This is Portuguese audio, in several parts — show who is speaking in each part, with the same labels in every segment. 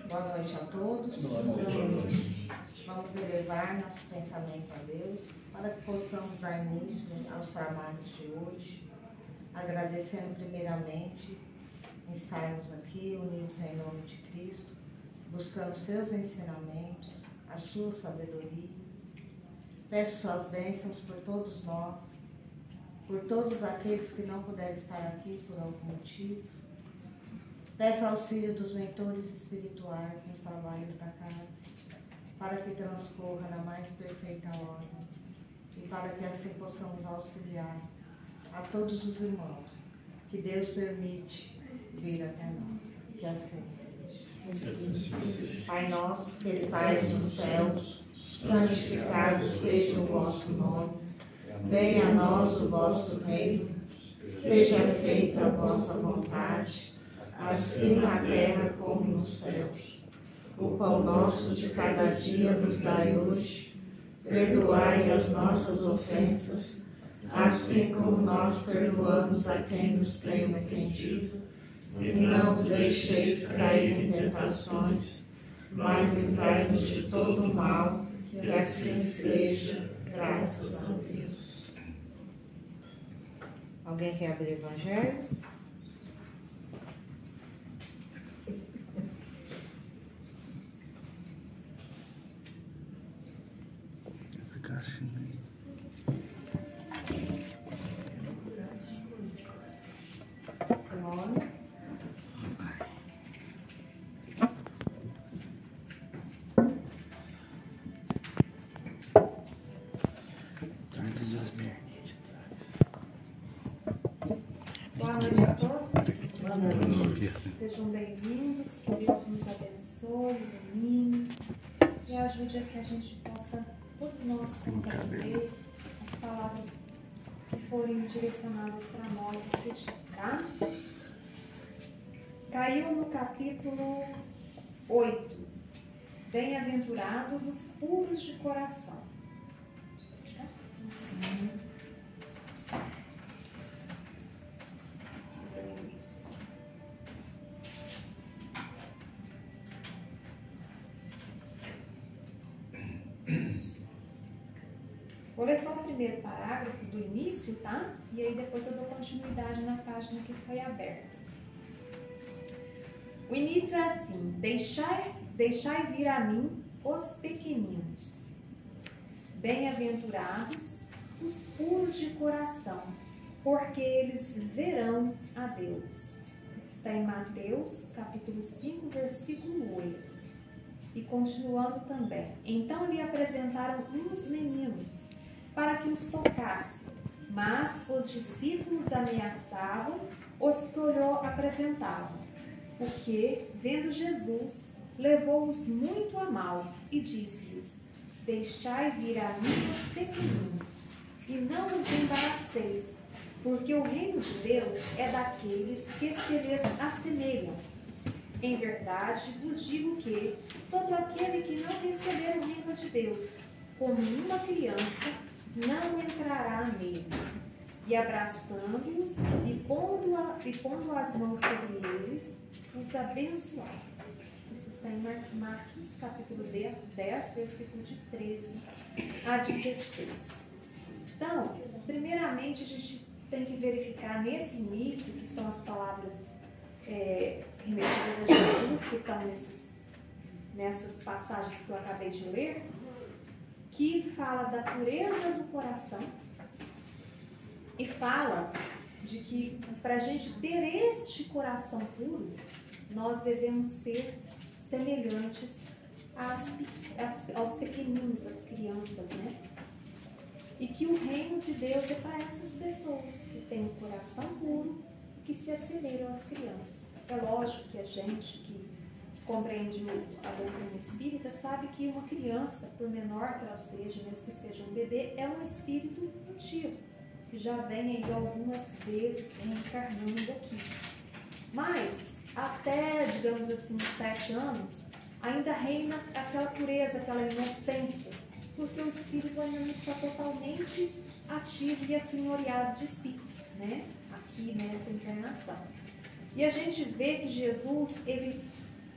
Speaker 1: Boa noite a todos. Boa noite. Vamos elevar nosso pensamento a Deus para que possamos dar início aos trabalhos de hoje, agradecendo primeiramente em estarmos aqui unidos em nome de Cristo, buscando seus ensinamentos, a sua sabedoria. Peço suas bênçãos por todos nós, por todos aqueles que não puderem estar aqui por algum motivo. Peço auxílio dos mentores espirituais nos trabalhos da casa, para que transcorra na mais perfeita ordem e para que assim possamos auxiliar a todos os irmãos que Deus permite vir até nós. Que assim seja. Pai nosso que estais nos céus, santificado seja o vosso nome. Venha a nós o vosso reino. Seja feita a vossa vontade, assim na terra como nos céus. O pão nosso de cada dia nos dai hoje. Perdoai as nossas ofensas, assim como nós perdoamos a quem nos tem ofendido. E não nos deixeis cair em tentações, mas livrai-nos de todo o mal, que assim seja, graças a Deus. Alguém quer abrir o Evangelho? Simone.
Speaker 2: Boa noite a todos. Boa noite. Sejam bem-vindos, que Deus nos abençoe, ilumine e ajude a que a gente possa, todos nós, compreender as palavras que forem direcionadas para nós esse dia, tá? Caiu no capítulo 8. Bem-aventurados os puros de coração. Vou ler só o primeiro parágrafo do início, tá? E aí depois eu dou continuidade na página que foi aberta. O início é assim: deixai vir a mim os pequeninos. Bem-aventurados os puros de coração, porque eles verão a Deus. Isso está em Mateus, capítulo 5, versículo 8. E continuando também: então lhe apresentaram uns meninos para que os tocasse, mas os discípulos ameaçavam os que lhe apresentavam, o que, vendo Jesus, levou-os muito a mal e disse-lhes: deixai vir a mim os pequeninos, e não os embaraceis, porque o reino de Deus é daqueles que se lhes assemelham. Em verdade vos digo que todo aquele que não receber o reino de Deus como uma criança não entrará nele. E abraçando-os e pondo as mãos sobre eles, os abençoar. Isso está em Marcos, capítulo 10, versículo de 13 a 16. Então, primeiramente, a gente tem que verificar nesse início, que são as palavras remetidas a Jesus, que estão nessas passagens que eu acabei de ler, que fala da pureza do coração e fala de que para a gente ter este coração puro, nós devemos ser semelhantes aos pequeninos, às crianças, né? E que o reino de Deus é para essas pessoas que têm o coração puro e que se assemelham às crianças. É lógico que a gente que compreende a doutrina espírita sabe que uma criança, por menor que ela seja, mesmo que seja um bebê, é um espírito antigo, que já vem aí algumas vezes reencarnando aqui. Mas, até, digamos assim, uns 7 anos, ainda reina aquela pureza, aquela inocência, porque o espírito ainda não está totalmente ativo e assenhoreado de si, né? Aqui nesta encarnação. E a gente vê que Jesus, ele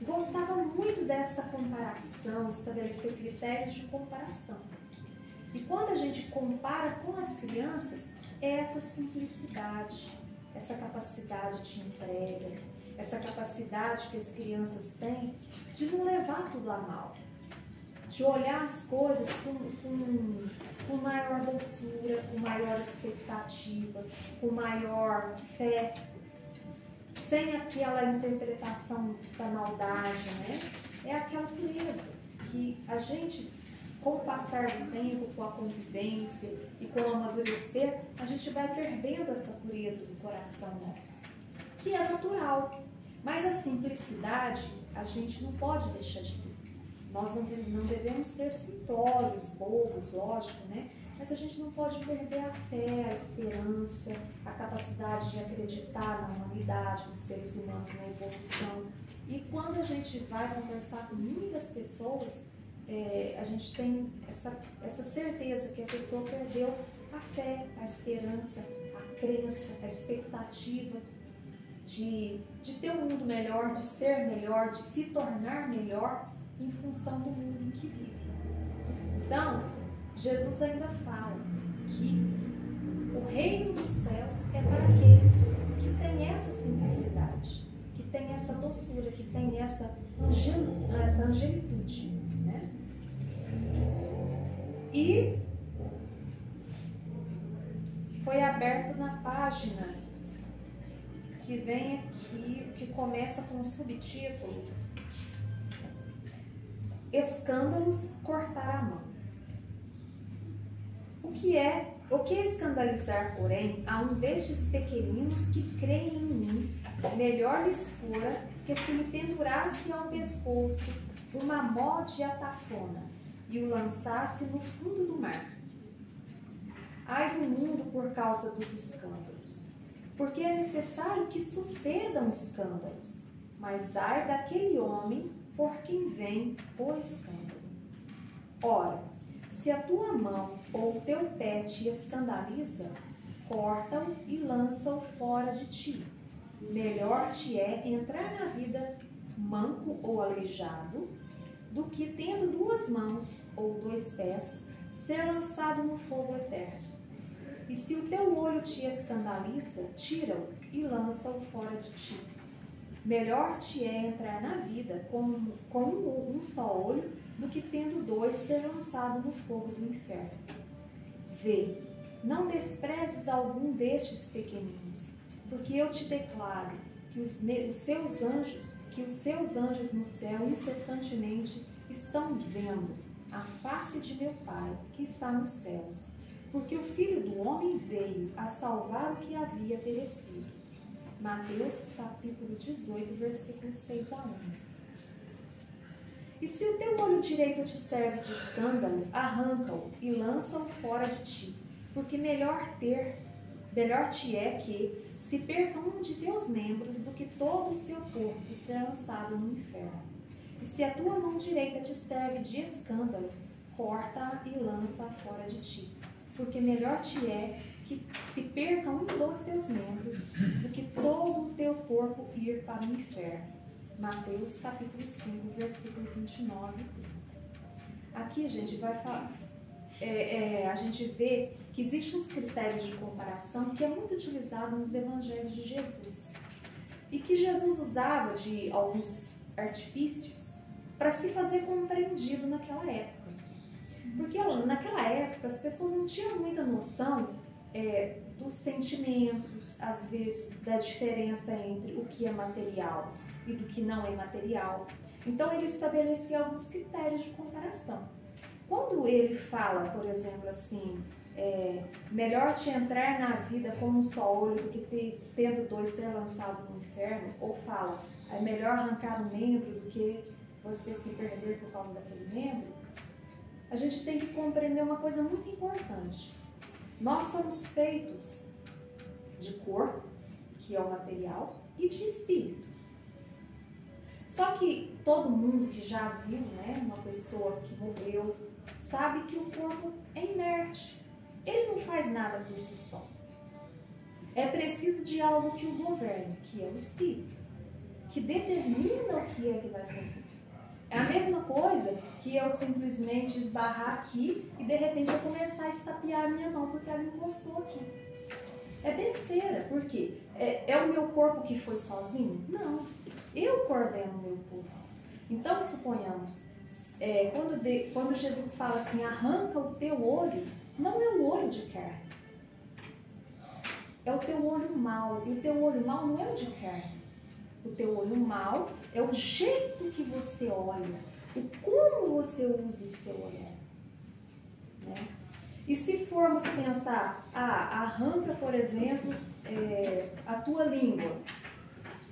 Speaker 2: gostava muito dessa comparação, estabelecer critérios de comparação. E quando a gente compara com as crianças, é essa simplicidade, essa capacidade de entrega, essa capacidade que as crianças têm de não levar tudo a mal, de olhar as coisas com maior doçura, com maior expectativa, com maior fé, sem aquela interpretação da maldade, né? É aquela pureza que a gente, com o passar do tempo, com a convivência e com o amadurecer, a gente vai perdendo essa pureza do coração nosso, que é natural. Mas a simplicidade a gente não pode deixar de ter. Nós não devemos ser simplórios, bobos, lógico, né? Mas a gente não pode perder a fé, a esperança, a capacidade de acreditar na humanidade, nos seres humanos, na evolução. E quando a gente vai conversar com muitas pessoas, a gente tem essa certeza que a pessoa perdeu a fé, a esperança, a crença, a expectativa de ter um mundo melhor, de ser melhor, de se tornar melhor em função do mundo em que vive. Então, Jesus ainda fala que o reino dos céus é para aqueles que têm essa simplicidade, que têm essa doçura, que têm essa angelitude, né? E foi aberto na página que vem aqui, que começa com o subtítulo Escândalos, cortar a mão. O que é escandalizar, porém, a um destes pequeninos que creem em mim, melhor lhes fora que se me pendurasse ao pescoço uma mó de atafona e o lançasse no fundo do mar. Ai do mundo por causa dos escândalos, porque é necessário que sucedam escândalos, mas ai daquele homem por quem vem o escândalo. Ora, se a tua mão ou o teu pé te escandaliza, corta-o e lança-o fora de ti. Melhor te é entrar na vida manco ou aleijado, do que tendo 2 mãos ou 2 pés, ser lançado no fogo eterno. E se o teu olho te escandaliza, tira-o e lança-o fora de ti. Melhor te é entrar na vida com um só olho, do que tendo 2 ser lançado no fogo do inferno. Vê, não desprezes algum destes pequeninos, porque eu te declaro que os seus anjos no céu incessantemente estão vendo a face de meu Pai que está nos céus, porque o Filho do Homem veio a salvar o que havia perecido. Mateus capítulo 18, versículos 6 a 11. E se o teu olho direito te serve de escândalo, arranca-o e lança-o fora de ti, porque melhor te é que se percam um de teus membros do que todo o seu corpo ser lançado no inferno. E se a tua mão direita te serve de escândalo, corta-a e lança-a fora de ti, porque melhor te é que se perca um dos teus membros do que todo o teu corpo ir para o inferno. Mateus capítulo 5, versículo 29. Aqui a gente vai falar, a gente vê que existem uns critérios de comparação que é muito utilizado nos evangelhos de Jesus e que Jesus usava de alguns artifícios para se fazer compreendido naquela época. Porque naquela época as pessoas não tinham muita noção dos sentimentos, às vezes da diferença entre o que é material e do que não é material. Então ele estabelecia alguns critérios de comparação. Quando ele fala, por exemplo, assim, melhor te entrar na vida com um só olho do que tendo 2 ser lançado no inferno, ou fala, é melhor arrancar um membro do que você se perder por causa daquele membro, a gente tem que compreender uma coisa muito importante. Nós somos feitos de corpo, que é o material, e de espírito. Só que todo mundo que já viu, né, uma pessoa que morreu, sabe que o corpo é inerte. Ele não faz nada por si só. É preciso de algo que o governe, que é o espírito, que determina o que é que vai fazer. É a mesma coisa que eu simplesmente esbarrar aqui e de repente eu começar a estapear a minha mão porque ela encostou aqui. É besteira, por quê? É o meu corpo que foi sozinho? Não, eu coordeno o meu corpo. Então, suponhamos, quando Jesus fala assim, arranca o teu olho, não é o olho de carne, é o teu olho mau, e o teu olho mau não é o de carne. O teu olho mau é o jeito que você olha, o como você usa o seu olhar. Né? E se formos pensar, arranca, por exemplo, a tua língua.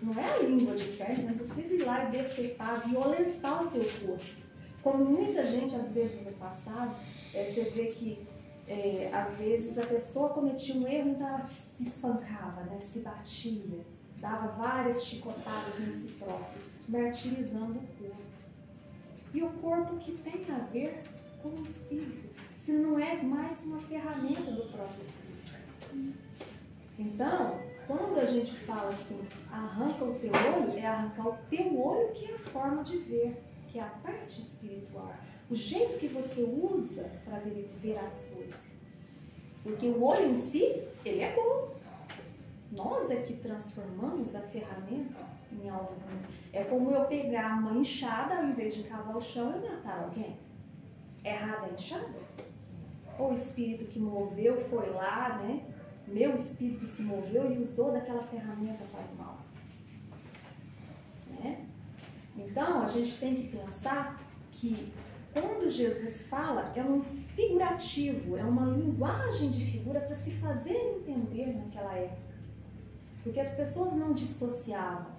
Speaker 2: Não é a língua de carne, não precisa ir lá e decepar, violentar o teu corpo. Como muita gente, às vezes, no passado, você vê que, às vezes, a pessoa cometia um erro, então ela se espancava, né? Se batia, dava várias chicotadas em si próprio, martirizando o corpo. E o corpo que tem a ver com o espírito, se não é mais uma ferramenta do próprio espírito. Então, quando a gente fala assim, arranca o teu olho, é arrancar o teu olho, que é a forma de ver, que é a parte espiritual. O jeito que você usa para ver as coisas. Porque o olho em si, ele é bom. Nós é que transformamos a ferramenta em algo ruim. É como eu pegar uma enxada, ao invés de cavar o chão e matar alguém. Errada a enxada? Ou o espírito que moveu foi lá, né? Meu espírito se moveu e usou daquela ferramenta para o mal. Né? Então, a gente tem que pensar que quando Jesus fala, é um figurativo, é uma linguagem de figura para se fazer entender naquela época. Porque as pessoas não dissociavam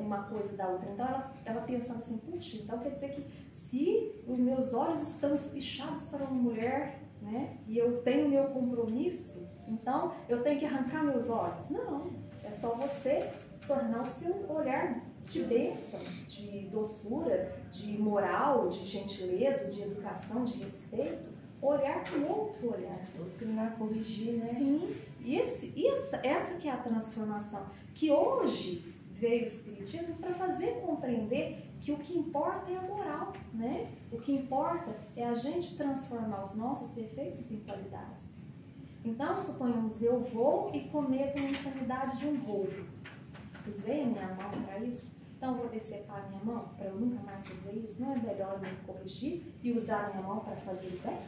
Speaker 2: uma coisa da outra. Então, ela pensava assim, puxa, então quer dizer que se os meus olhos estão espichados para uma mulher, né, e eu tenho meu compromisso, então eu tenho que arrancar meus olhos. Não, é só você tornar o seu olhar de bênção, de doçura, de moral, de gentileza, de educação, de respeito, olhar com outro olhar.
Speaker 1: Doutrinar, corrigir, né?
Speaker 2: Sim, essa que é a transformação, que hoje veio o Espiritismo para fazer compreender que o que importa é a moral, né? O que importa é a gente transformar os nossos defeitos em qualidades. Então, suponhamos, eu vou e cometo a insanidade de um roubo. Usei a minha mão para isso? Então, eu vou decepar a minha mão para eu nunca mais fazer isso? Não é melhor eu me corrigir e usar a minha mão para fazer o bem?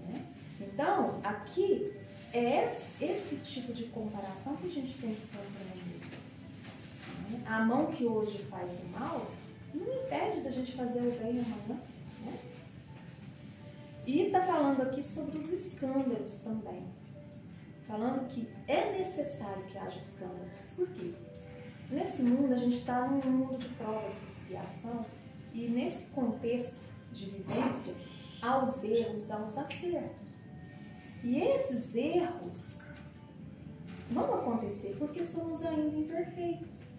Speaker 2: Né? Então, aqui é esse tipo de comparação que a gente tem que compreender. Né? A mão que hoje faz o mal não impede da gente fazer o bem amanhã. Né? E está falando aqui sobre os escândalos também. Falando que é necessário que haja escândalos. Por quê? Nesse mundo, a gente está num mundo de provas e expiação, e nesse contexto de vivência, há os erros, há os acertos. E esses erros vão acontecer porque somos ainda imperfeitos.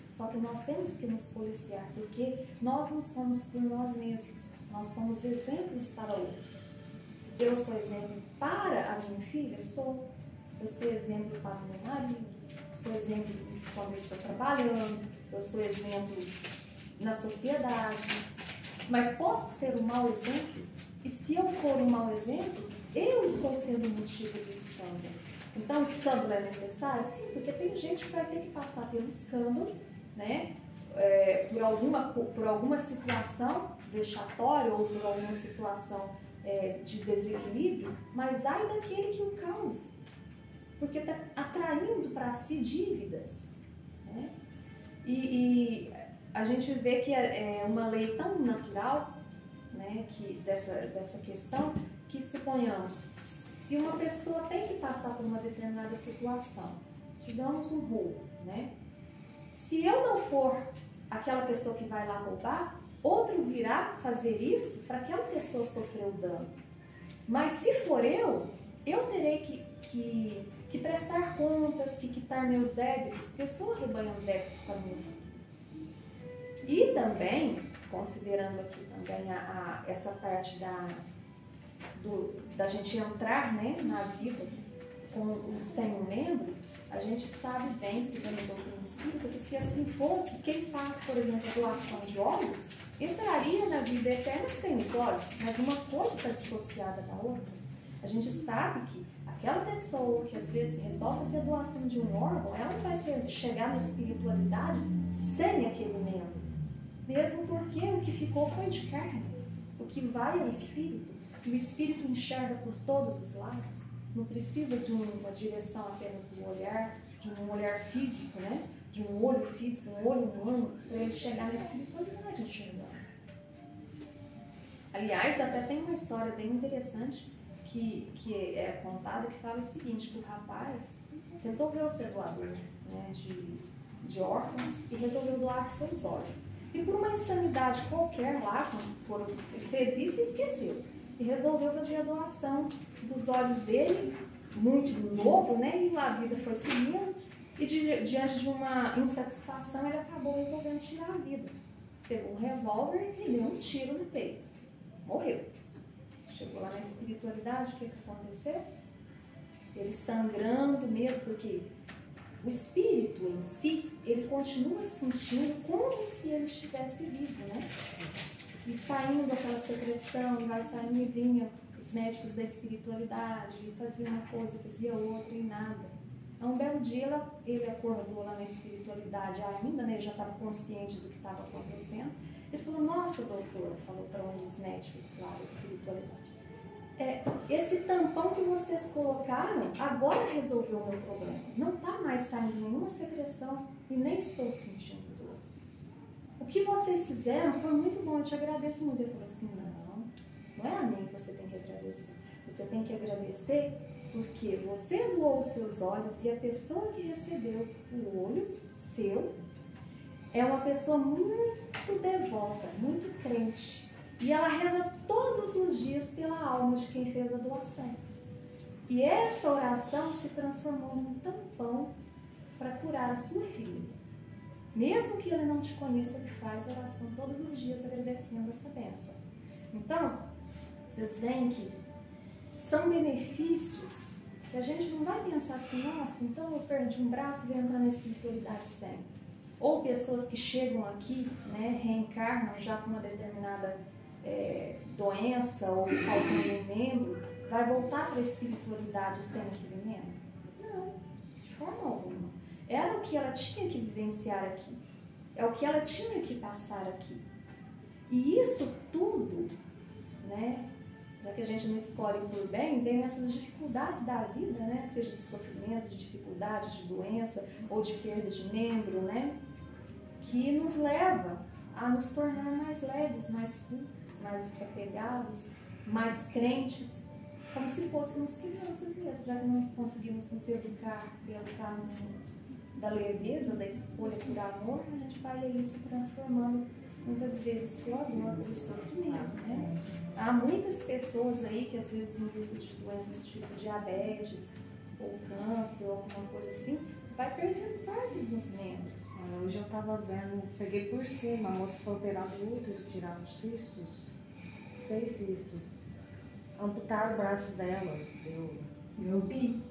Speaker 2: Só que nós temos que nos policiar, porque nós não somos por nós mesmos, nós somos exemplos para outros. Eu sou exemplo para a minha filha? Sou. Eu sou exemplo para o meu marido, sou exemplo quando eu estou trabalhando, eu sou exemplo na sociedade. Mas posso ser um mau exemplo? E se eu for um mau exemplo, eu estou sendo motivo do escândalo. Então, o escândalo é necessário? Sim, porque tem gente que vai ter que passar pelo escândalo, né? Por alguma situação vexatória ou por alguma situação de desequilíbrio, mas ai daquele que o cause. Porque está atraindo para si dívidas. Né? E a gente vê que é uma lei tão natural, né, dessa questão, que suponhamos, se uma pessoa tem que passar por uma determinada situação, digamos um roubo, né? Se eu não for aquela pessoa que vai lá roubar, outro virá fazer isso para aquela pessoa sofrer o dano. Mas se for eu terei que prestar contas, que quitar meus débitos, porque eu estou arrebanhando débitos para mim. E também, considerando aqui também essa parte da gente entrar, né, na vida sem um membro, a gente sabe bem, estudando doutrina espírita, que se assim fosse, quem faz, por exemplo, a doação de olhos, entraria na vida eterna sem os olhos, mas uma coisa está dissociada da outra. A gente sabe que aquela pessoa que às vezes resolve fazer a doação de um órgão, ela não vai chegar na espiritualidade sem aquele membro. Mesmo porque o que ficou foi de carne. O que vai é o espírito. E o espírito enxerga por todos os lados. Não precisa de uma direção apenas do olhar, de um olhar físico, né? De um olho físico, um olho humano, para ele chegar na espiritualidade enxergando. Aliás, até tem uma história bem interessante que é contada, que fala o seguinte, que o rapaz resolveu ser doador, né, de órgãos e resolveu doar seus olhos. E por uma insanidade qualquer lá, ele fez isso e esqueceu. E resolveu fazer a doação dos olhos dele, muito novo, né, e a vida foi seguindo. E diante de uma insatisfação, ele acabou resolvendo tirar a vida. Pegou um revólver e deu um tiro no peito. Morreu. Chegou lá na espiritualidade, o que aconteceu? Ele sangrando mesmo, porque o espírito em si, ele continua sentindo como se ele estivesse vivo, né? E saindo daquela secreção, vai saindo e vinha os médicos da espiritualidade, fazia uma coisa, fazia outra e nada. A um belo dia ele acordou lá na espiritualidade ainda, né? Ele já estava consciente do que estava acontecendo. Ele falou, nossa, doutor, falou para um dos médicos lá da espiritualidade, esse tampão que vocês colocaram agora resolveu o meu problema. Não está mais saindo nenhuma secreção e nem estou sentindo dor. O que vocês fizeram foi muito bom, eu te agradeço muito. Ele falou assim, não é a mim que você tem que agradecer. Você tem que agradecer porque você doou os seus olhos e a pessoa que recebeu o olho seu é uma pessoa muito devota, muito crente. E ela reza todos os dias pela alma de quem fez a doação. E essa oração se transformou num tampão para curar a sua filha. Mesmo que ele não te conheça, ele faz oração todos os dias agradecendo essa bênção. Então, vocês veem que são benefícios que a gente não vai pensar assim, nossa, então eu perdi um braço e vou entrar na espiritualidade sempre. Ou pessoas que chegam aqui, né, reencarnam já com uma determinada doença ou algum membro, vai voltar para a espiritualidade sem aquele membro? Não, de forma alguma. Era o que ela tinha que vivenciar aqui. É o que ela tinha que passar aqui. E isso tudo, né, já que a gente não escolhe por bem, vem essas dificuldades da vida, né, seja de sofrimento, de dificuldade, de doença ou de perda de membro, né, que nos leva a nos tornar mais leves, mais cultos, mais desapegados, mais crentes, como se fôssemos crianças mesmo, já que não conseguimos nos educar pelo caminho da leveza, da escolha por amor, a gente vai aí se transformando muitas vezes pela dor, pelo sofrimento, né? Há muitas pessoas aí que às vezes em virtude de doenças tipo diabetes ou câncer ou alguma coisa assim, vai perdendo partes dos membros.
Speaker 1: Hoje eu estava vendo, peguei por cima, a moça foi operar o útero, tirar os cistos, 6 cistos. Amputaram o braço dela,
Speaker 2: Eu vi.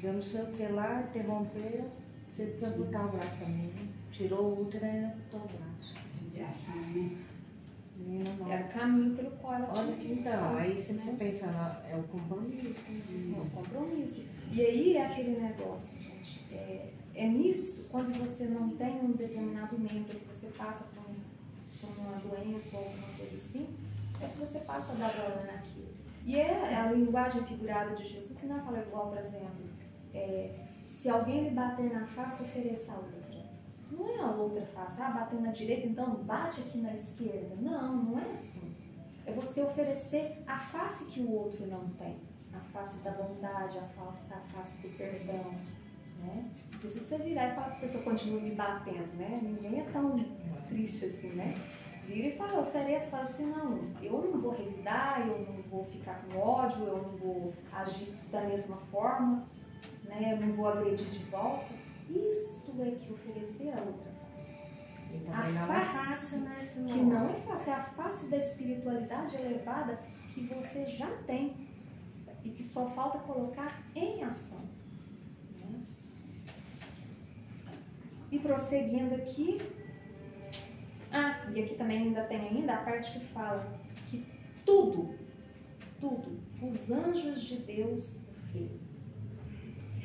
Speaker 1: Deu não sei o que lá, interrompeu, teve que amputar o braço também. Tirou o útero e amputou o braço. Menina, não.
Speaker 2: Era o caminho pelo qual ela tinha que
Speaker 1: então, aí você fica pensando, é o compromisso.
Speaker 2: É o compromisso. E aí é aquele negócio, gente, é nisso, quando você não tem um determinado membro, que você passa por uma doença ou alguma coisa assim, é que você passa a dar valor naquilo. E é a linguagem figurada de Jesus, que não fala igual, por exemplo, se alguém lhe bater na face, ofereça a outra. Não é a outra face, bateu na direita, então bate aqui na esquerda. Não, não é assim. É você oferecer a face que o outro não tem. A face da bondade, a face do perdão, né? Porque se você virar e falar que a pessoa continua me batendo, né? Ninguém é tão triste assim, né? Vira e fala, oferece, fala assim, não, eu não vou revidar, eu não vou ficar com ódio, eu não vou agir da mesma forma, né? Eu não vou agredir de volta. Isto é que oferecer a outra face.
Speaker 1: A não é fácil, né?
Speaker 2: Que não é fácil, é a face da espiritualidade elevada que você já tem e que só falta colocar em ação. Né? E prosseguindo aqui, e aqui também ainda tem a parte que fala que tudo, os anjos de Deus vê.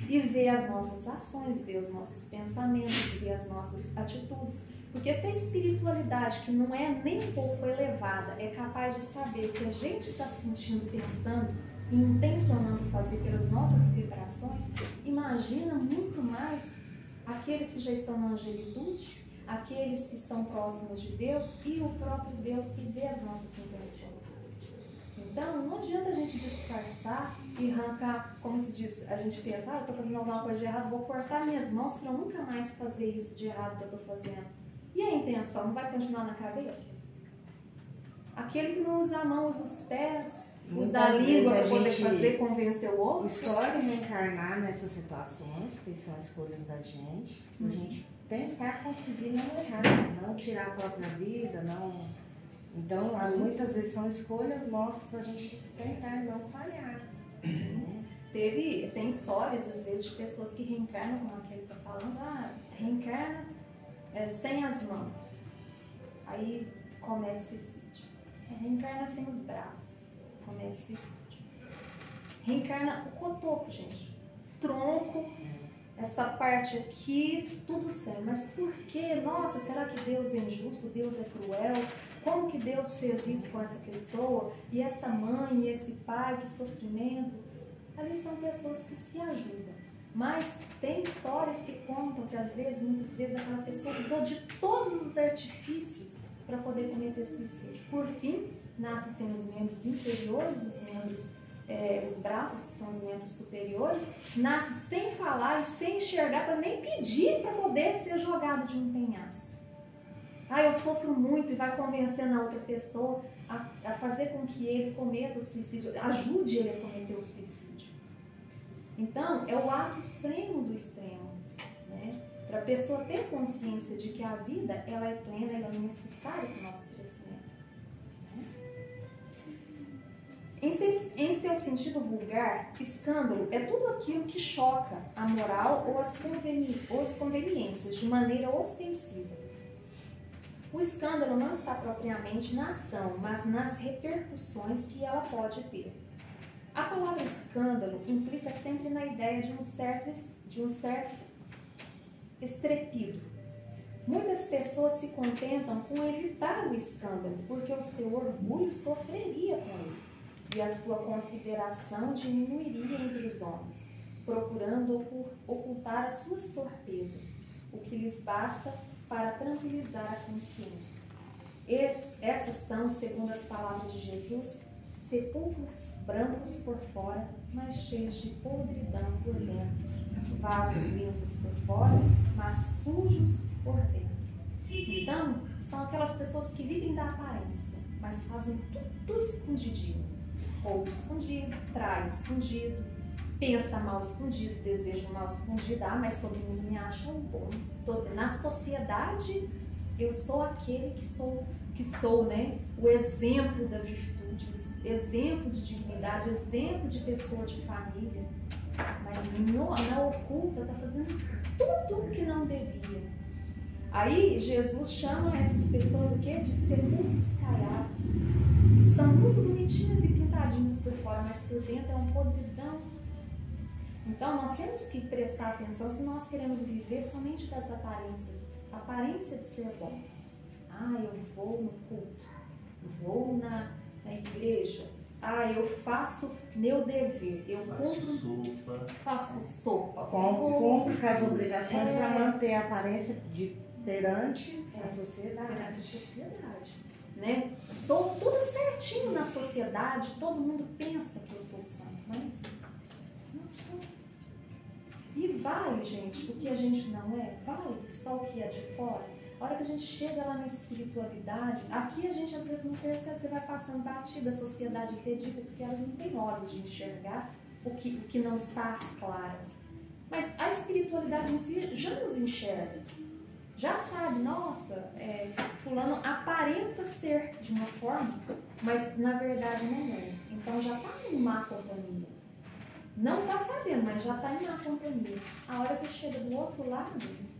Speaker 2: E vê as nossas ações, vê os nossos pensamentos, vê as nossas atitudes. Porque se a espiritualidade, que não é nem um pouco elevada, é capaz de saber o que a gente está sentindo, pensando e intencionando fazer pelas nossas vibrações, imagina muito mais aqueles que já estão na angelitude, aqueles que estão próximos de Deus e o próprio Deus que vê as nossas intenções. Então, não adianta a gente disfarçar e arrancar, como se diz, a gente pensa, eu estou fazendo alguma coisa de errado, vou cortar minhas mãos para nunca mais fazer isso de errado que eu estou fazendo. E a intenção não vai continuar na cabeça? Aquele que não usa a mão, usa os pés, usa a língua para poder fazer, convencer o outro.
Speaker 1: Escolhe reencarnar nessas situações, que são escolhas da gente, a gente tentar conseguir não errar, não tirar a própria vida, não... Então, muitas vezes são escolhas nossas para a gente tentar não falhar. Né?
Speaker 2: Tem histórias, às vezes, de pessoas que reencarnam, como aquele que está falando, reencarna sem as mãos, aí comete suicídio. Reencarna sem os braços, comete suicídio. Reencarna o cotoco, gente, tronco, essa parte aqui, tudo sem. Mas por quê? Nossa, será que Deus é injusto? Deus é cruel? Como que Deus fez isso com essa pessoa? E essa mãe, e esse pai, que sofrimento? Ali são pessoas que se ajudam. Mas tem histórias que contam que às vezes, muitas vezes, aquela pessoa usou de todos os artifícios para poder cometer suicídio. Por fim, nasce sem os membros inferiores, os braços, que são os membros superiores, nasce sem falar e sem enxergar, para nem pedir para poder ser jogado de um penhasco. Eu sofro muito, e vai convencendo a outra pessoa a fazer com que ele cometa o suicídio, ajude ele a cometer o suicídio. Então, é o ato extremo do extremo, né? Para a pessoa ter consciência de que a vida ela é plena, ela é necessária para o nosso crescimento. Né? Em seu sentido vulgar, escândalo é tudo aquilo que choca a moral ou as conveniências de maneira ostensiva. O escândalo não está propriamente na ação, mas nas repercussões que ela pode ter. A palavra escândalo implica sempre na ideia de um certo estrepido. Muitas pessoas se contentam com evitar o escândalo, porque o seu orgulho sofreria com ele e a sua consideração diminuiria entre os homens, procurando ocultar as suas torpezas, o que lhes basta para tranquilizar a consciência. Essas são, segundo as palavras de Jesus, sepulcros brancos por fora, mas cheios de podridão por dentro, vasos limpos por fora, mas sujos por dentro. Então, são aquelas pessoas que vivem da aparência, mas fazem tudo escondidinho. Roubo escondido, trai escondido, pensa mal escondido, deseja mal escondido. Mas todo mundo me acha um bom. Na sociedade, eu sou aquele que sou, né? O exemplo da virtude, exemplo de dignidade, exemplo de pessoa de família. Mas na oculta está fazendo tudo o que não devia. Aí Jesus chama essas pessoas o quê? De sepulcros caiados. São muito bonitinhos e pintadinhos por fora, mas por dentro é um podridão. Então nós temos que prestar atenção se nós queremos viver somente das aparências. A aparência de ser bom. Eu vou no culto, vou na igreja. Eu faço meu dever. Eu faço sopa.
Speaker 1: Cumpro com as obrigações para manter a aparência perante a sociedade.
Speaker 2: Perante a sociedade. Né? Sou tudo certinho na sociedade, todo mundo pensa que eu sou santo, mas não sou. E vale, gente, o que a gente não é? Vale só o que é de fora? A hora que a gente chega lá na espiritualidade, aqui a gente às vezes não percebe, você vai passando batida, a sociedade acredita, porque elas não têm olhos de enxergar o que não está às claras. Mas a espiritualidade em si já nos enxerga. Já sabe, nossa, fulano aparenta ser de uma forma, mas na verdade não é. Então já está em má companhia. Não está sabendo, mas já está em má companhia. A hora que chega do outro lado,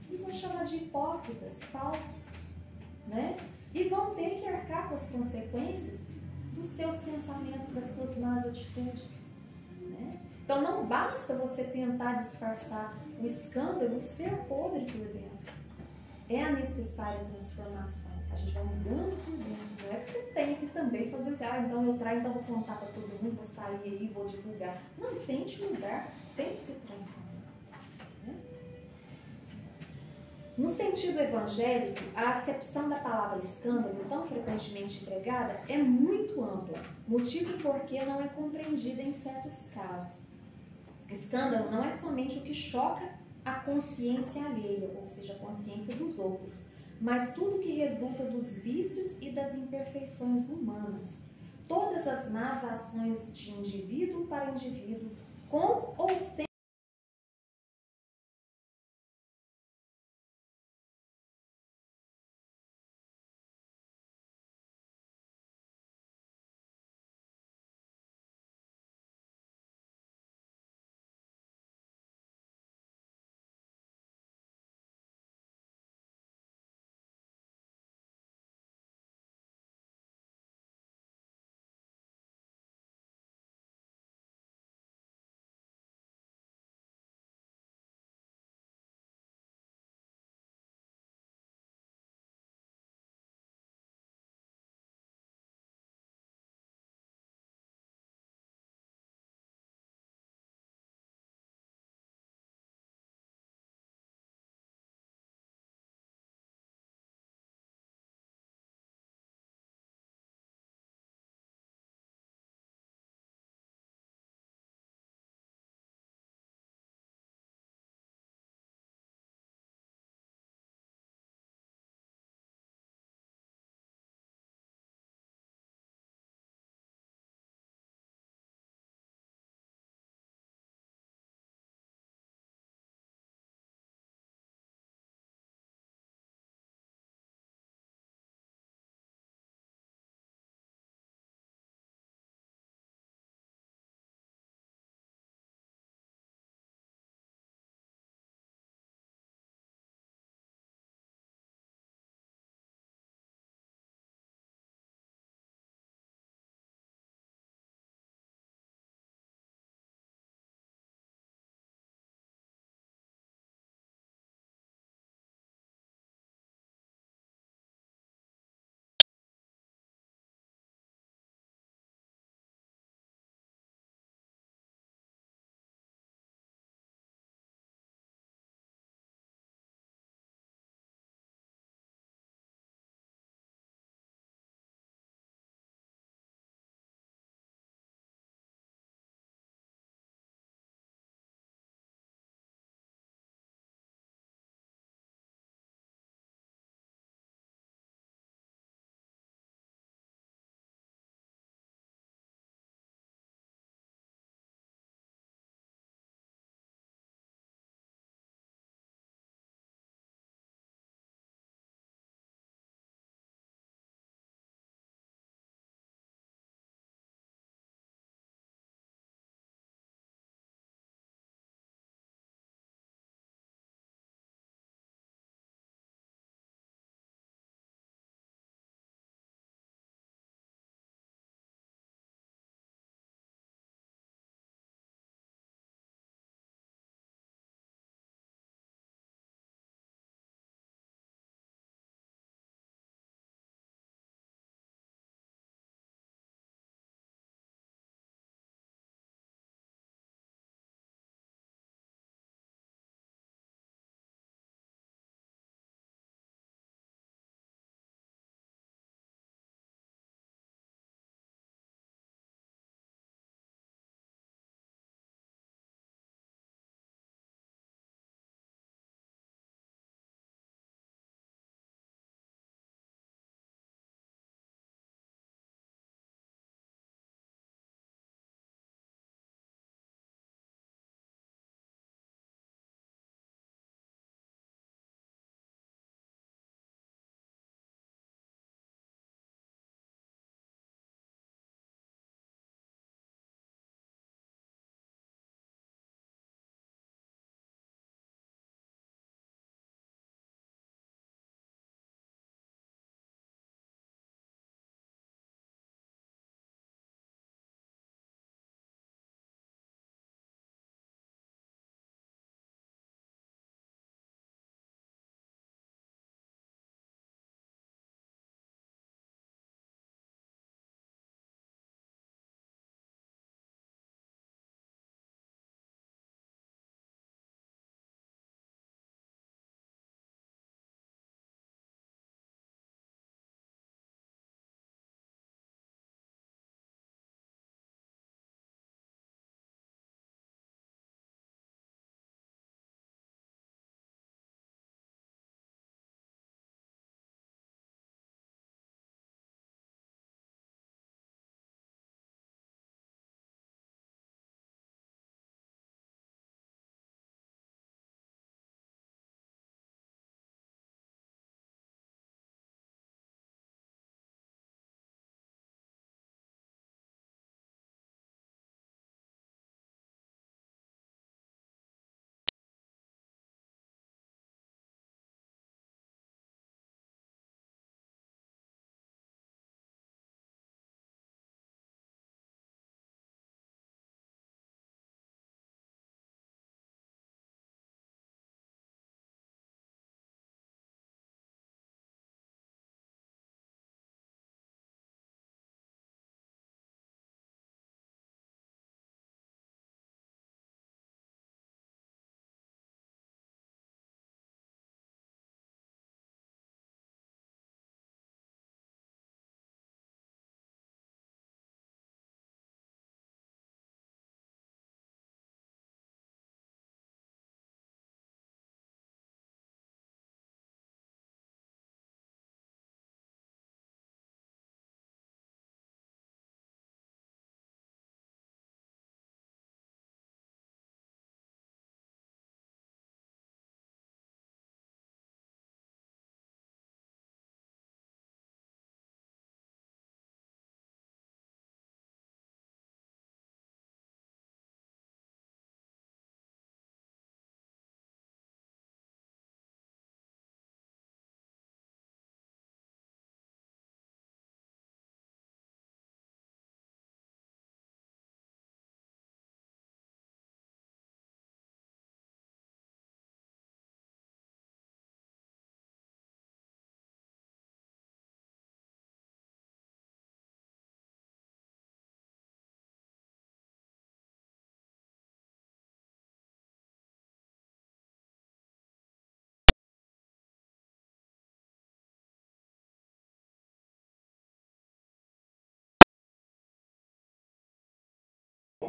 Speaker 2: Eles vão chamar de hipócritas, falsos, né? E vão ter que arcar com as consequências dos seus pensamentos, das suas más atitudes, né? Então não basta você tentar disfarçar o escândalo e ser podre por dentro. É a necessária transformação. A gente vai mudando por dentro. Não é que você tenha que também fazer o que, então eu trago, então vou contar para todo mundo, vou sair aí, vou divulgar. Não, tente mudar, tem que se transformar. Né? No sentido evangélico, a acepção da palavra escândalo, tão frequentemente empregada, é muito ampla, motivo porque não é compreendida em certos casos. Escândalo não é somente o que choca a consciência alheia, ou seja, a consciência dos outros, mas tudo que resulta dos vícios e das imperfeições humanas. Todas as más ações de indivíduo para indivíduo, com ou sem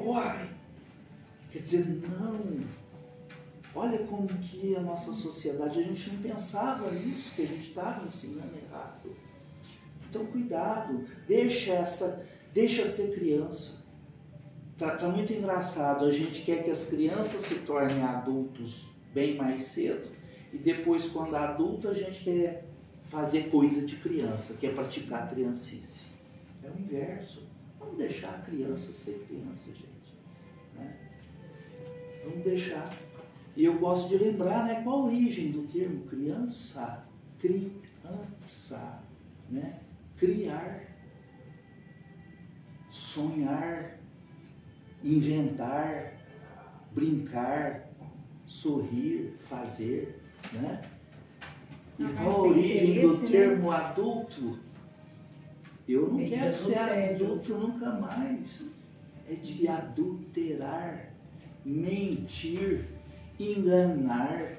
Speaker 3: Uai! Quer dizer, não. Olha como que a nossa sociedade, a gente não pensava nisso, que a gente estava ensinando errado. Então, cuidado, deixa ser criança. Tá muito engraçado, a gente quer que as crianças se tornem adultos bem mais cedo e depois, quando adulto, a gente quer fazer coisa de criança, quer praticar criancice. É o inverso. Vamos deixar a criança ser criança, gente. Né? Vamos deixar. E eu gosto de lembrar, né, qual a origem do termo criança? Criança, né? Criar, sonhar, inventar, brincar, sorrir, fazer, né? E qual a origem do termo adulto? Eu não quero ser adulto nunca mais. É de adulterar, mentir, enganar.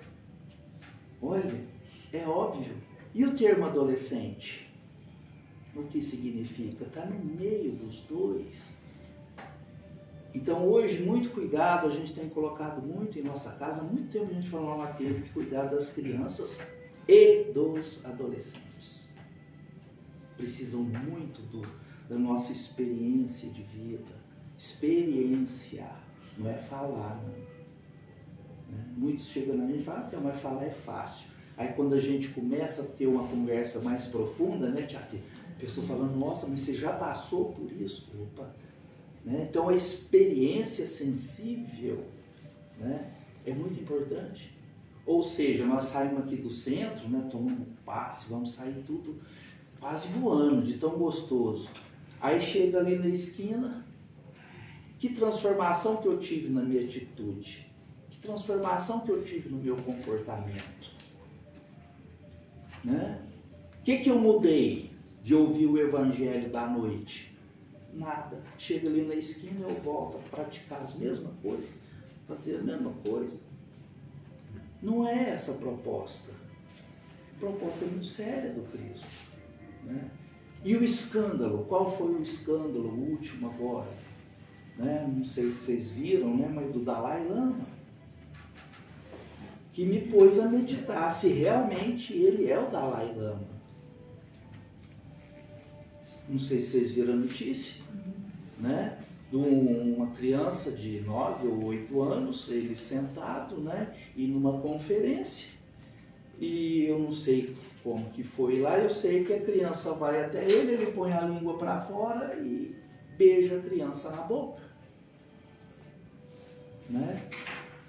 Speaker 3: Olha, é óbvio. E o termo adolescente? O que significa? Está no meio dos dois. Então hoje, muito cuidado, a gente tem colocado muito em nossa casa, há muito tempo a gente falou lá que cuidar das crianças e dos adolescentes. Precisam muito da nossa experiência de vida. Experiência, não é falar, não. Muitos chegam na gente e falam, mas falar é fácil. Aí quando a gente começa a ter uma conversa mais profunda, né, Tiago? A pessoa falando, nossa, mas você já passou por isso? Opa! Né? Então a experiência sensível, né, é muito importante. Ou seja, nós saímos aqui do centro, né, tomamos um passe, vamos sair tudo quase voando, de tão gostoso. Aí chega ali na esquina, que transformação que eu tive na minha atitude? Que transformação que eu tive no meu comportamento? Né? O que eu mudei de ouvir o evangelho da noite? Nada. Chega ali na esquina, eu volto a praticar as mesmas coisas, fazer a mesma coisa. Não é essa a proposta. A proposta é muito séria do Cristo. Né? E o escândalo? Qual foi o escândalo, o último agora? Né? Não sei se vocês viram, né? Mas do Dalai Lama, que me pôs a meditar se realmente ele é o Dalai Lama. Não sei se vocês viram a notícia, né? De uma criança de 9 ou 8 anos, ele sentado, né? E numa conferência. E eu não sei como que foi lá, eu sei que a criança vai até ele, ele põe a língua para fora e beija a criança na boca. Né?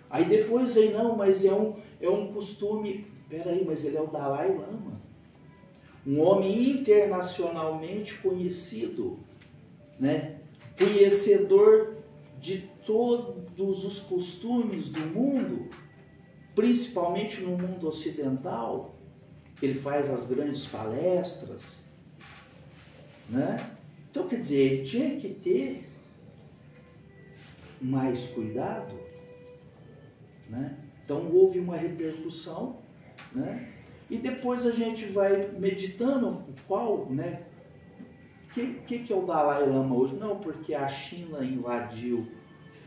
Speaker 3: Aí depois vem, não, mas é um costume, peraí, mas ele é o Dalai Lama. Um homem internacionalmente conhecido, né? Conhecedor de todos os costumes do mundo, principalmente no mundo ocidental. Ele faz as grandes palestras, né? Então, quer dizer, ele tinha que ter mais cuidado, né? Então, houve uma repercussão, né? E depois a gente vai meditando qual, né? Que é o Dalai Lama hoje? Não, porque a China invadiu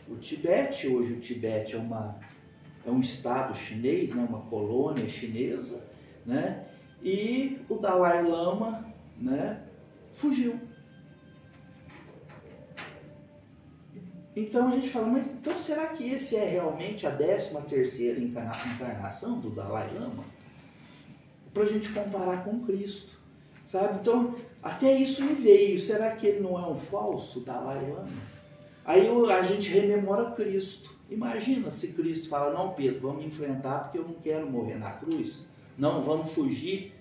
Speaker 3: o Tibete. Hoje o Tibete é um estado chinês, né? Uma colônia chinesa, né? E o Dalai Lama, né? Fugiu. Então a gente fala, mas então será que esse é realmente a 13ª encarnação do Dalai Lama? Para a gente comparar com Cristo, sabe? Então, até isso me veio. Será que ele não é um falso Dalai Lama? Aí a gente rememora Cristo. Imagina se Cristo fala, não, Pedro, vamos enfrentar porque eu não quero morrer na cruz. Não, vamos fugir,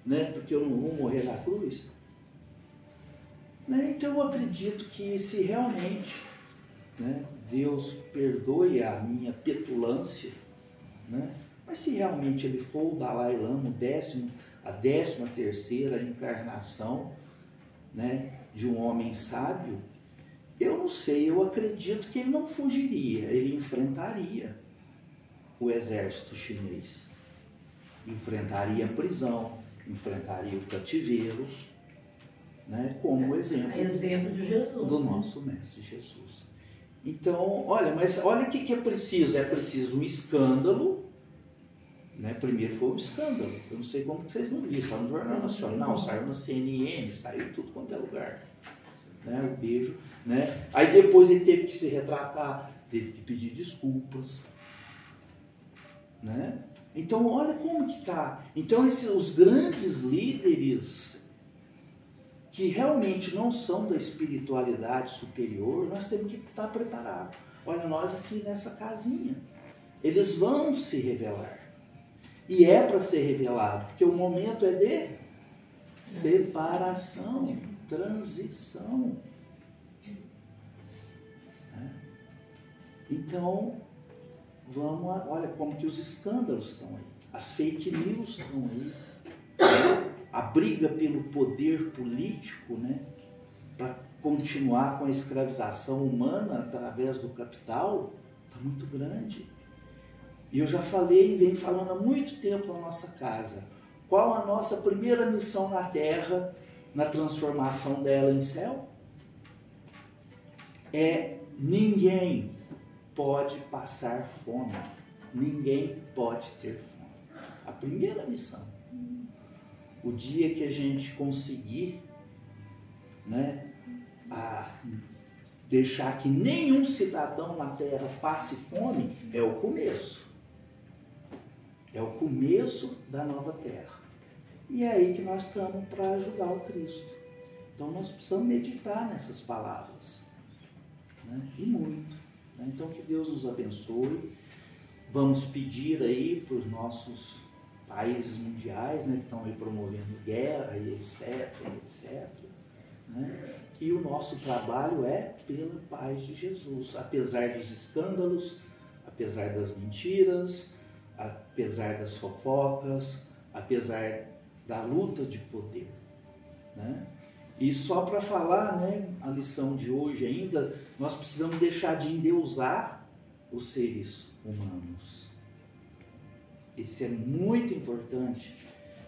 Speaker 3: né, porque eu não vou morrer na cruz. Né? Então eu acredito que se realmente, né, Deus perdoe a minha petulância, né? Mas se realmente ele for o Dalai Lama, a 13ª encarnação, né, de um homem sábio, eu não sei, eu acredito que ele não fugiria, ele enfrentaria o exército chinês, enfrentaria a prisão, enfrentaria o cativeiro, né, como exemplo
Speaker 4: de Jesus,
Speaker 3: do nosso Mestre Jesus. Então, olha, mas olha o que é preciso. É preciso um escândalo, né? Primeiro foi um escândalo. Eu não sei como que vocês não viram. Saiu no Jornal Nacional, saiu na CNN, saiu em tudo quanto é lugar. Né? O beijo. Né? Aí depois ele teve que se retratar, teve que pedir desculpas. Né? Então, olha como que está. Então, os grandes líderes que realmente não são da espiritualidade superior, nós temos que estar preparados. Olha, nós aqui nessa casinha, eles vão se revelar. E é para ser revelado, porque o momento é de separação, transição. Então, olha como que os escândalos estão aí, as fake news estão aí, a briga pelo poder político, né, para continuar com a escravização humana através do capital, está muito grande. E eu já falei e venho falando há muito tempo na nossa casa, qual a nossa primeira missão na Terra, na transformação dela em céu? Ninguém pode passar fome, ninguém pode ter fome. A primeira missão. O dia que a gente conseguir, né, deixar que nenhum cidadão na Terra passe fome, é o começo. É o começo da nova Terra. E é aí que nós estamos para ajudar o Cristo. Então nós precisamos meditar nessas palavras. Né? E muito. Né? Então que Deus nos abençoe. Vamos pedir aí para os nossos países mundiais, né, que estão aí promovendo guerra e etc. Né? E o nosso trabalho é pela paz de Jesus, apesar dos escândalos, apesar das mentiras, apesar das fofocas, apesar da luta de poder. Né? E só para falar, né, a lição de hoje ainda, nós precisamos deixar de endeusar os seres humanos. Isso é muito importante,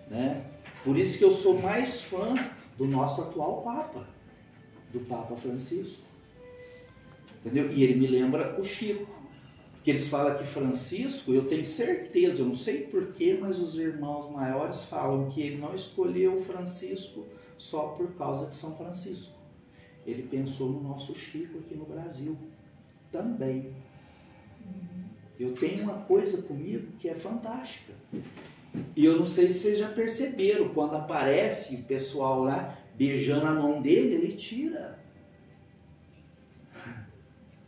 Speaker 3: né? Por isso que eu sou mais fã do nosso atual Papa, do Papa Francisco. Entendeu? E ele me lembra o Chico, que eles falam que Francisco, eu tenho certeza, eu não sei porquê, mas os irmãos maiores falam que ele não escolheu Francisco só por causa de São Francisco. Ele pensou no nosso Chico aqui no Brasil também. Eu tenho uma coisa comigo que é fantástica. E eu não sei se vocês já perceberam, quando aparece o pessoal lá beijando a mão dele, ele tira.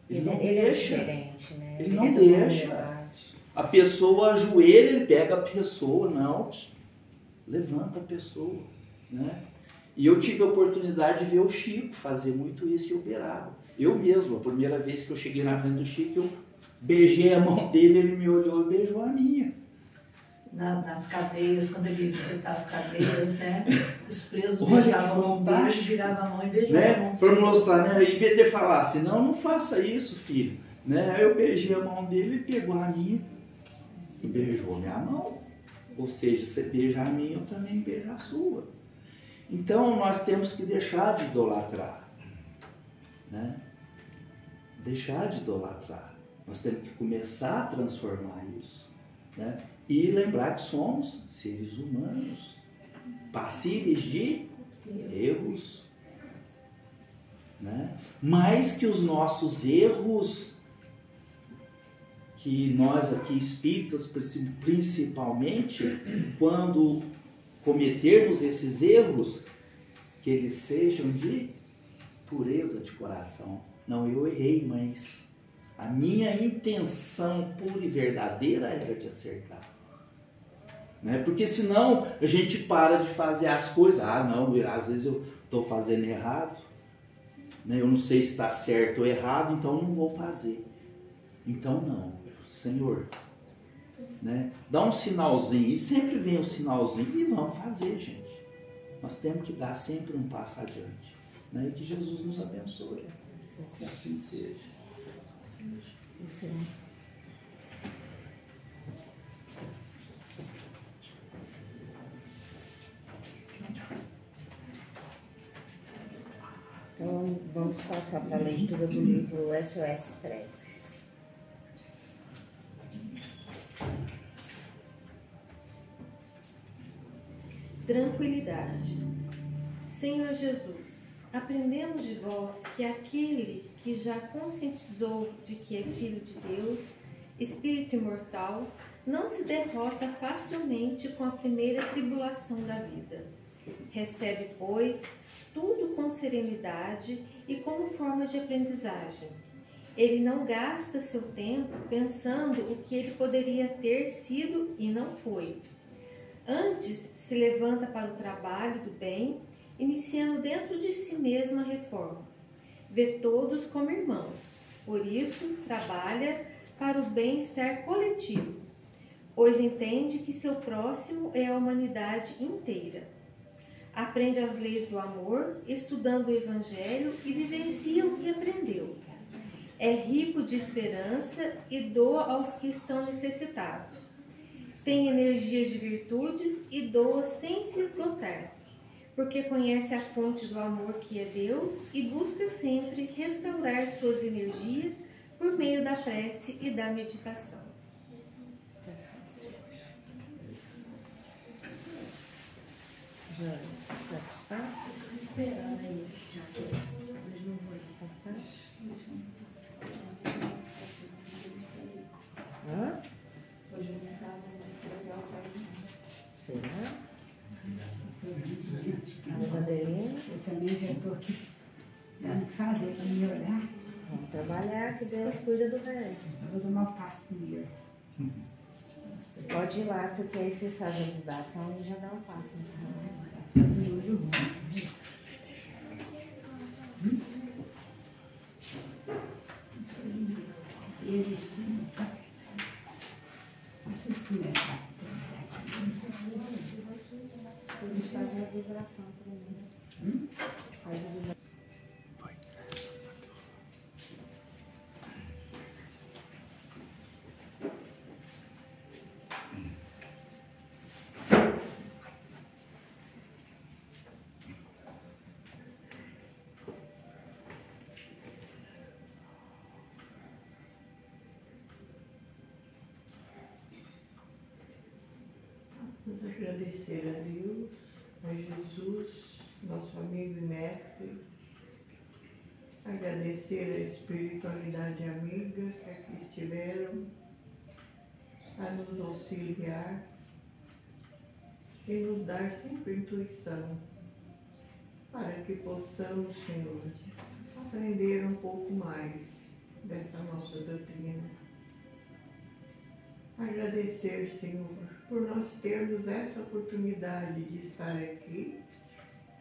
Speaker 3: Ele não deixa.
Speaker 1: É diferente, né?
Speaker 3: Ele não deixa. A pessoa ajoelha, ele pega a pessoa, não, levanta a pessoa. Né? E eu tive a oportunidade de ver o Chico fazer muito isso em Uberaba. Eu mesmo, a primeira vez que eu cheguei na frente do Chico, eu beijei a mão dele, ele me olhou e beijou a minha.
Speaker 4: Nas cadeias, quando ele ia visitar as cadeias, né? Os presos beijavam a mão dele, viravam a mão e beijavam, né? A mão.
Speaker 3: Para mostrar, né? Em vez de falar assim, não faça isso, filho. Né? Aí eu beijei a mão dele, ele pegou a minha e beijou a minha mão. Ou seja, você beija a minha, eu também beijo a sua. Então nós temos que deixar de idolatrar. Né? Deixar de idolatrar. Nós temos que começar a transformar isso. Né? E lembrar que somos seres humanos, passíveis de erros. Né? Mas que os nossos erros, que nós aqui espíritas principalmente, quando cometermos esses erros, que eles sejam de pureza de coração. Não, eu errei, mas a minha intenção pura e verdadeira era de acertar. Né? Porque senão a gente para de fazer as coisas. Ah, não, às vezes eu estou fazendo errado. Né? Eu não sei se está certo ou errado, então não vou fazer. Então não, Senhor, né? Dá um sinalzinho, e sempre vem um sinalzinho, e vamos fazer, gente. Nós temos que dar sempre um passo adiante. Né? E que Jesus nos abençoe. Que assim seja.
Speaker 1: Sim. Então, Então, vamos passar para a leitura do livro SOS Preces.
Speaker 2: Tranquilidade. Senhor Jesus, aprendemos de vós que aquele que já conscientizou de que é Filho de Deus, Espírito imortal, não se derrota facilmente com a primeira tribulação da vida. Recebe, pois, tudo com serenidade e como forma de aprendizagem. Ele não gasta seu tempo pensando o que ele poderia ter sido e não foi. Antes, se levanta para o trabalho do bem, iniciando dentro de si mesmo a reforma. Vê todos como irmãos, por isso trabalha para o bem-estar coletivo, pois entende que seu próximo é a humanidade inteira. Aprende as leis do amor, estudando o Evangelho e vivencia o que aprendeu. É rico de esperança e doa aos que estão necessitados. Tem energias de virtudes e doa sem se esgotar, porque conhece a fonte do amor que é Deus e busca sempre restaurar suas energias por meio da prece e da meditação.
Speaker 1: Joyce, vai buscar?
Speaker 4: Esperando aí.
Speaker 1: Hã?
Speaker 4: Hoje não estava muito legal para mim.
Speaker 1: Será? Madalena?
Speaker 5: Eu também já estou aqui dando fazer para me olhar.
Speaker 1: Vamos trabalhar, que Deus cuida do resto.
Speaker 5: Eu vou tomar um passo comigo.
Speaker 1: Você pode ir lá, porque aí você sabe a divulgação e já dá um passo nessa hora.
Speaker 5: E eles tinham, tá? Vocês começaram.
Speaker 1: Eles fazem a vibração primeiro. Faz a vibração.
Speaker 6: Vamos agradecer a Deus, a Jesus, nosso amigo e mestre, agradecer a espiritualidade amiga que aqui estiveram a nos auxiliar e nos dar sempre intuição para que possamos, Senhor, aprender um pouco mais dessa nossa doutrina. Agradecer, Senhor, por nós termos essa oportunidade de estar aqui,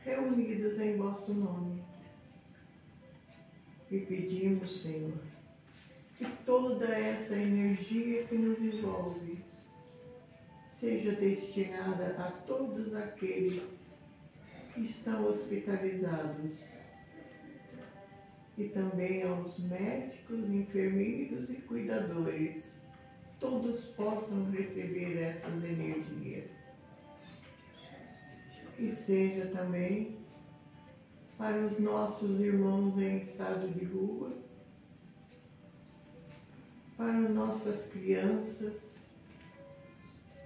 Speaker 6: reunidos em vosso nome. E pedimos, Senhor, que toda essa energia que nos envolve seja destinada a todos aqueles que estão hospitalizados e também aos médicos, enfermeiros e cuidadores. Todos possam receber essas energias. Que seja também para os nossos irmãos em estado de rua, para nossas crianças,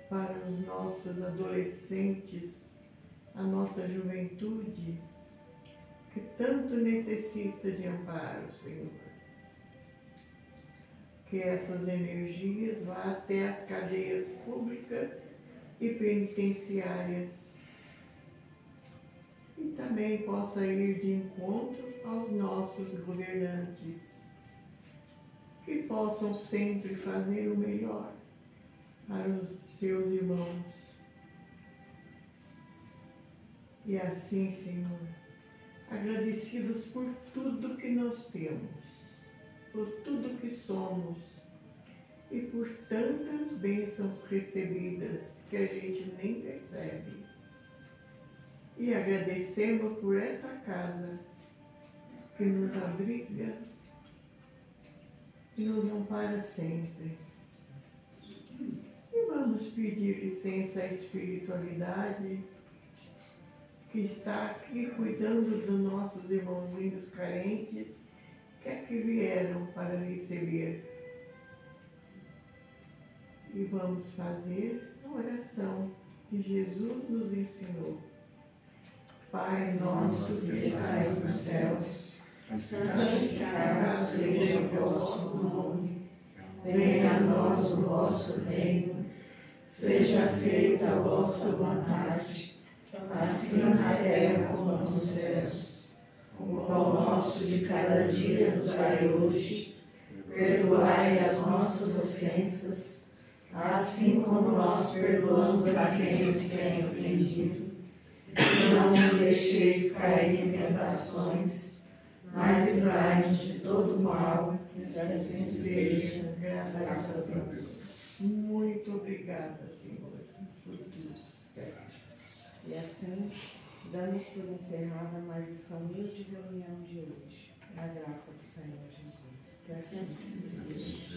Speaker 6: para os nossos adolescentes, a nossa juventude, que tanto necessita de amparo, Senhor. Que essas energias vá até as cadeias públicas e penitenciárias e também possa ir de encontro aos nossos governantes, que possam sempre fazer o melhor para os seus irmãos. E assim, Senhor, agradecidos por tudo que nós temos, por tudo que somos e por tantas bênçãos recebidas que a gente nem percebe. E agradecemos por esta casa que nos abriga e nos ampara sempre. E vamos pedir licença à espiritualidade que está aqui cuidando dos nossos irmãozinhos carentes, que aqui vieram para receber. E vamos fazer a oração que Jesus nos ensinou. Pai nosso que estais nos céus, santificado seja o vosso nome. Venha a nós o vosso reino. Seja feita a vossa vontade, assim na terra como nos céus. O pão nosso de cada dia nos dai hoje. Perdoai as nossas ofensas, assim como nós perdoamos a quem nos tem ofendido. Não nos deixeis cair em tentações, mas livrai-nos de todo mal, se assim seja, graças a Deus. Muito obrigada, Senhor, por tudo.
Speaker 1: E assim, damos por encerrada mais essa humilde reunião de hoje. Na graça do Senhor Jesus. Que assim seja.